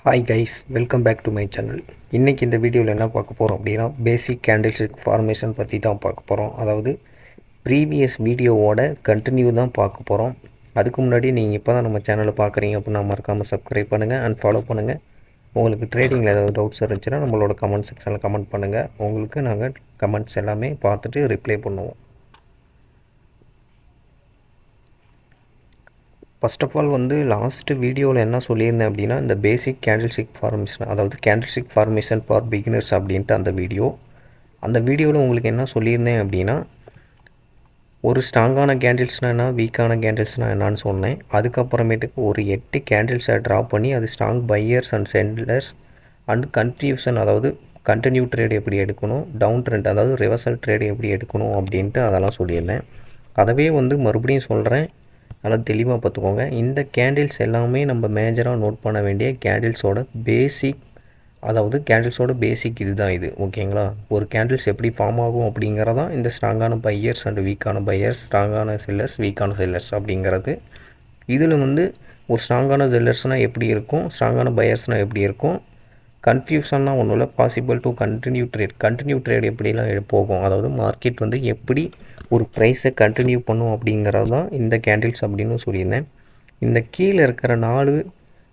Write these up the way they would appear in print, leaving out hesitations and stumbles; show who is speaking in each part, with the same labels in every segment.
Speaker 1: Hi guys, welcome back to my channel. இன்றைக்கி இந்த வீடியோவில் என்ன பார்க்க போகிறோம் அப்படின்னா, பேசிக் கேண்டில்ஸ்டிக் ஃபார்மேஷன் பற்றி தான் பார்க்க போகிறோம். அதாவது ப்ரீவியஸ் வீடியோவோட கண்டினியூ தான் பார்க்க போகிறோம். அதுக்கு முன்னாடி நீங்கள் இப்போ தான் நம்ம சேனலை பார்க்குறீங்க அப்படின்னா மறக்காமல் சப்ஸ்கிரைப் பண்ணுங்கள் அண்ட் ஃபாலோ பண்ணுங்கள். உங்களுக்கு ட்ரேடிங்கில் ஏதாவது டவுட்ஸ் இருந்துச்சுன்னா நம்மளோட கமெண்ட் செக்ஷனில் கமெண்ட் பண்ணுங்கள். உங்களுக்கு நாங்கள் கமெண்ட்ஸ் எல்லாமே பார்த்துட்டு ரிப்ளை பண்ணுவோம். ஃபர்ஸ்ட் ஆஃப் ஆல் லாஸ்ட்டு வீடியோவில் என்ன சொல்லியிருந்தேன் அப்படின்னா, இந்த பேசிக் கேண்டில்ஸ்டிக் ஃபார்மேஷன், அதாவது கேண்டில்ஸ்டிக் ஃபார்மேஷன் ஃபார் பிகினர்ஸ் அப்படின்ட்டு அந்த வீடியோவில் உங்களுக்கு என்ன சொல்லியிருந்தேன் அப்படின்னா, ஒரு ஸ்ட்ராங்கான கேண்டில்ஸ்னால் என்ன, வீக்கான கேண்டில்ஸ்னால் என்னான்னு சொன்னேன். அதுக்கப்புறமேட்டுக்கு ஒரு 8 கேண்டில்ஸை ட்ரா பண்ணி அது strong buyers and sellers and confusion, அதாவது கண்டினியூ ட்ரேட் எப்படி எடுக்கணும், டவுன் ட்ரெண்ட் அதாவது ரிவர்சல் ட்ரேட் எப்படி எடுக்கணும் அப்படின்ட்டு அதெல்லாம் சொல்லியிருந்தேன். அதவே மறுபடியும் சொல்கிறேன், நல்லா தெளிவாக பார்த்துக்கோங்க. இந்த கேண்டில்ஸ் எல்லாமே நம்ம மேஜராக நோட் பண்ண வேண்டிய கேண்டில்ஸோட பேசிக், அதாவது கேண்டில்ஸோட பேசிக் இதுதான் இது, ஓகேங்களா? ஒரு கேண்டில்ஸ் எப்படி ஃபார்ம் ஆகும் அப்படிங்கிறதான் இந்த ஸ்ட்ராங்கான பையர்ஸ் அண்ட் வீக்கான பையர்ஸ், ஸ்ட்ராங்கான செல்லர்ஸ், வீக்கான செல்லர்ஸ் அப்படிங்கிறது. இதில் ஒரு ஸ்ட்ராங்கான செல்லர்ஸ்னால் எப்படி இருக்கும், ஸ்ட்ராங்கான பையர்ஸ்னால் எப்படி இருக்கும், கன்ஃபியூஷன்னா ஒன்றும் இல்லை, பாசிபிள் டு கண்டினியூ ட்ரேட் எப்படிலாம் போகும், அதாவது மார்க்கெட் எப்படி ஒரு ப்ரைஸை கண்டினியூ பண்ணும் அப்படிங்கிறது தான் இந்த கேண்டில்ஸ் அப்படின்னு சொல்லியிருந்தேன். இந்த கீழே இருக்கிற 4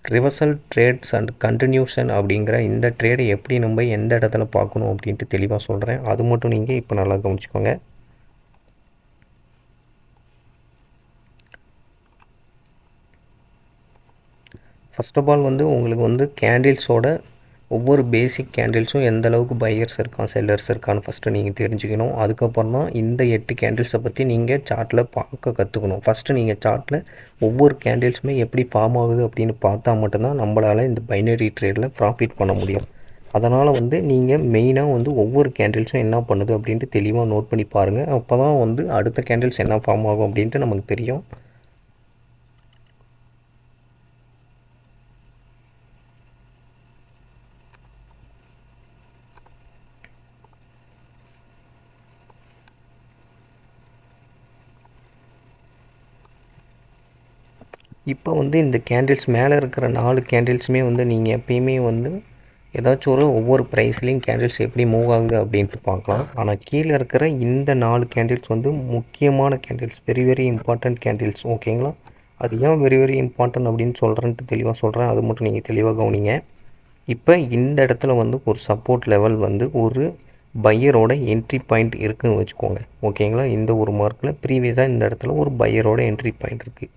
Speaker 1: ரிவர்சல் ட்ரேட்ஸ் அண்ட் கண்டினியூஷன் அப்படிங்கிற இந்த ட்ரேடை எப்படி நம்ம எந்த இடத்துல பார்க்கணும் அப்படின்ட்டு தெளிவாக சொல்கிறேன். அது மட்டும் நீங்கள் இப்போ நல்லா கவனிச்சுக்கோங்க. ஃபர்ஸ்ட் ஆஃப் ஆல் உங்களுக்கு கேண்டில்ஸோட ஒவ்வொரு பேசிக் கேண்டில்ஸும் எந்த அளவுக்கு பையர்ஸ் இருக்கான், செல்லர்ஸ் இருக்கான்னு ஃபஸ்ட்டு நீங்கள் தெரிஞ்சுக்கணும். அதுக்கப்புறம் தான் இந்த 8 கேண்டில்ஸை பற்றி நீங்கள் சார்ட்டில் பார்க்க கற்றுக்கணும். ஃபஸ்ட்டு நீங்கள் சார்ட்டில் ஒவ்வொரு கேண்டில்ஸுமே எப்படி ஃபார்ம் ஆகுது அப்படின்னு பார்த்தா மட்டும்தான் நம்மளால் இந்த பைனரி ட்ரேடில் ப்ராஃபிட் பண்ண முடியும். அதனால் நீங்கள் மெயினாக ஒவ்வொரு கேண்டில்ஸும் என்ன பண்ணுது அப்படின்ட்டு தெளிவாக நோட் பண்ணி பாருங்கள். அப்போ தான் அடுத்த கேண்டில்ஸ் என்ன ஃபார்ம் ஆகும் அப்படின்ட்டு நமக்கு தெரியும். இப்போ இந்த கேண்டில்ஸ் மேலே இருக்கிற 4 கேண்டில்ஸுமே நீங்கள் எப்பயுமே ஏதாச்சும் ஒவ்வொரு ப்ரைஸ்லேயும் கேண்டில்ஸ் எப்படி மூவ் ஆகுது அப்படின்ட்டு பார்க்கலாம். ஆனால் கீழே இருக்கிற இந்த 4 கேண்டில்ஸ் முக்கியமான candles, very very important candles, ஓகேங்களா? அது ஏன் வெரி வெரி இம்பார்ட்டன்ட் அப்படின்னு சொல்கிறேன்ட்டு தெளிவாக சொல்கிறேன், அது மட்டும் நீங்கள் தெளிவாக கவனிங்க. இப்போ இந்த இடத்துல ஒரு சப்போர்ட் லெவல் ஒரு பையரோட என்ட்ரி பாயிண்ட் இருக்குதுன்னு வச்சுக்கோங்க, ஓகேங்களா? இந்த ஒரு மார்க்கில் ப்ரீவியஸாக இந்த இடத்துல ஒரு பையரோட என்ட்ரி பாயிண்ட் இருக்குது.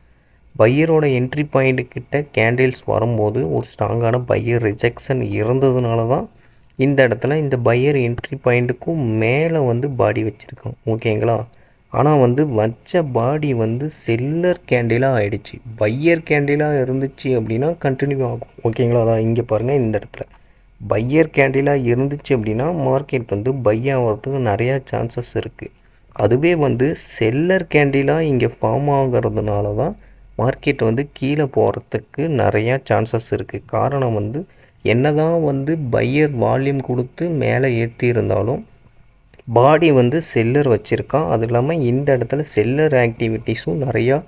Speaker 1: பையரோட என்ட்ரி பாயிண்ட் கிட்ட கேண்டில்ஸ் வரும்போது ஒரு ஸ்ட்ராங்கான பையர் ரிஜெக்ஷன் இருந்ததுனால தான் இந்த இடத்துல இந்த பையர் என்ட்ரி பாயிண்ட்டுக்கும் மேலே பாடி வச்சுருக்கோம், ஓகேங்களா? ஆனால் வச்ச பாடி செல்லர் கேண்டிலாக ஆகிடுச்சு. பையர் கேண்டிலாக இருந்துச்சு அப்படின்னா கண்டினியூ ஆகும், ஓகேங்களா? அதான் இங்கே பாருங்கள், இந்த இடத்துல பையர் கேண்டிலாக இருந்துச்சு அப்படின்னா மார்க்கெட் பை ஆகிறதுக்கு நிறையா சான்சஸ் இருக்குது. அதுவே செல்லர் கேண்டிலாக இங்கே ஃபார்ம் ஆகிறதுனால தான் மார்க்கெட் கீழே போகிறதுக்கு நிறையா சான்சஸ் இருக்குது. காரணம் என்ன தான் பையர் வால்யூம் கொடுத்து மேலே ஏற்றி இருந்தாலும் பாடி செல்லர் வச்சுருக்கான். அது இல்லாமல் இந்த இடத்துல செல்லர் ஆக்டிவிட்டீஸும் நிறையா,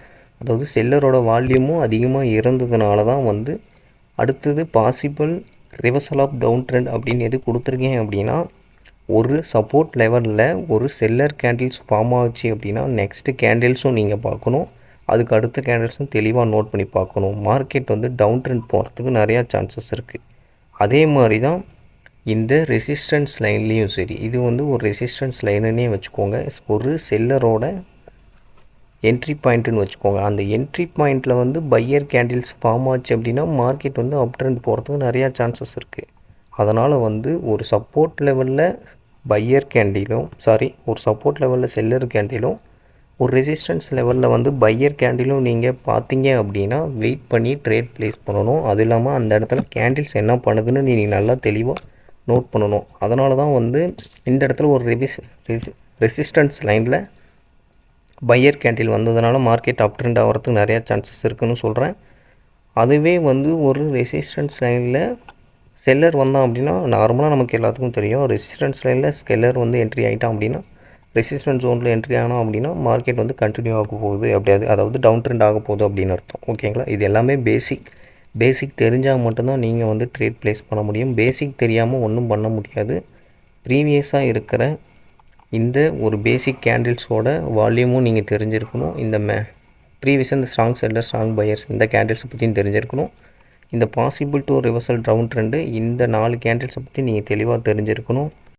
Speaker 1: அதாவது செல்லரோட வால்யூமும் அதிகமாக இருந்ததுனால தான் அடுத்தது possible reversal of down trend அப்படின்னு எது கொடுத்துருக்கேன் அப்படின்னா, ஒரு சப்போர்ட் லெவலில் ஒரு செல்லர் கேண்டில்ஸ் ஃபார்ம் ஆச்சு அப்படின்னா நெக்ஸ்ட்டு கேண்டில்ஸும் நீங்கள் பார்க்கணும், அதுக்கு அடுத்த கேண்டில்ஸும் தெளிவாக நோட் பண்ணி பார்க்கணும். மார்க்கெட் டவுன் ட்ரெண்ட் போகிறதுக்கு நிறையா சான்சஸ் இருக்குது. அதே மாதிரி தான் இந்த ரெசிஸ்டன்ஸ் லைன்லேயும் சரி, இது ஒரு ரெசிஸ்டன்ஸ் லைனுன்னே வச்சுக்கோங்க, ஒரு செல்லரோட என்ட்ரி பாயிண்ட்டுன்னு வச்சுக்கோங்க. அந்த என்ட்ரி பாயிண்ட்டில் பையர் கேண்டில்ஸ் ஃபார்ம் ஆச்சு அப்படின்னா மார்க்கெட் அப் ட்ரெண்ட் போகிறதுக்கு நிறையா சான்சஸ் இருக்குது. அதனால் ஒரு சப்போர்ட் லெவலில் பையர் கேண்டிலும் ஒரு சப்போர்ட் லெவலில் செல்லர் கேண்டிலும் ஒரு ரெசிஸ்டன்ஸ் லெவலில் பையர் கேண்டிலும் நீங்கள் பார்த்தீங்க அப்படின்னா வெயிட் பண்ணி ட்ரேட் ப்ளேஸ் பண்ணணும். அது இல்லாமல் அந்த இடத்துல கேண்டில்ஸ் என்ன பண்ணுதுன்னு நீங்கள் நல்லா தெளிவாக நோட் பண்ணணும். அதனால தான் இந்த இடத்துல ஒரு ரெசிஸ்டன்ஸ் லைனில் பையர் கேண்டில் வந்ததுனால மார்க்கெட் அப் ட்ரெண்ட் ஆகிறதுக்கு நிறையா சான்சஸ் இருக்குதுன்னு சொல்கிறேன். அதுவே ஒரு ரெசிஸ்டன்ஸ் லைனில் செல்லர் வந்தான் அப்படின்னா நார்மலாக நமக்கு எல்லாத்துக்கும் தெரியும், ரெசிஸ்டன்ஸ் லைனில் செல்லர் என்ட்ரி ஆகிட்டான் அப்படின்னா, ரெசிஸ்டன்ஸ் ஜோனில் என்ட்ரி ஆனோம் அப்படின்னா மார்க்கெட் கண்டினியூ ஆக போகுது அப்படியாது, அதாவது டவுன் ட்ரெண்ட் ஆக போகுது அப்படின்னு அர்த்தம், ஓகேங்களா? இது எல்லாமே பேசிக் தெரிஞ்சால் மட்டும்தான் நீங்கள் வந்து ட்ரேட் ப்ளேஸ் பண்ண முடியும். பேசிக் தெரியாமல் ஒன்றும் பண்ண முடியாது. ப்ரீவியஸாக இருக்கிற இந்த ஒரு பேசிக் கேண்டில்ஸோட வால்யூமும் நீங்கள் தெரிஞ்சிருக்கணும். ப்ரீவியஸாக இந்த ஸ்ட்ராங் செல்லர் ஸ்ட்ராங் பையர்ஸ் இந்த கேண்டில்ஸை பற்றியும் தெரிஞ்சிருக்கணும். இந்த possible to reversal down trend இந்த 4 கேண்டில்ஸை பற்றி நீங்கள் தெளிவாக தெரிஞ்சிருக்கணும்.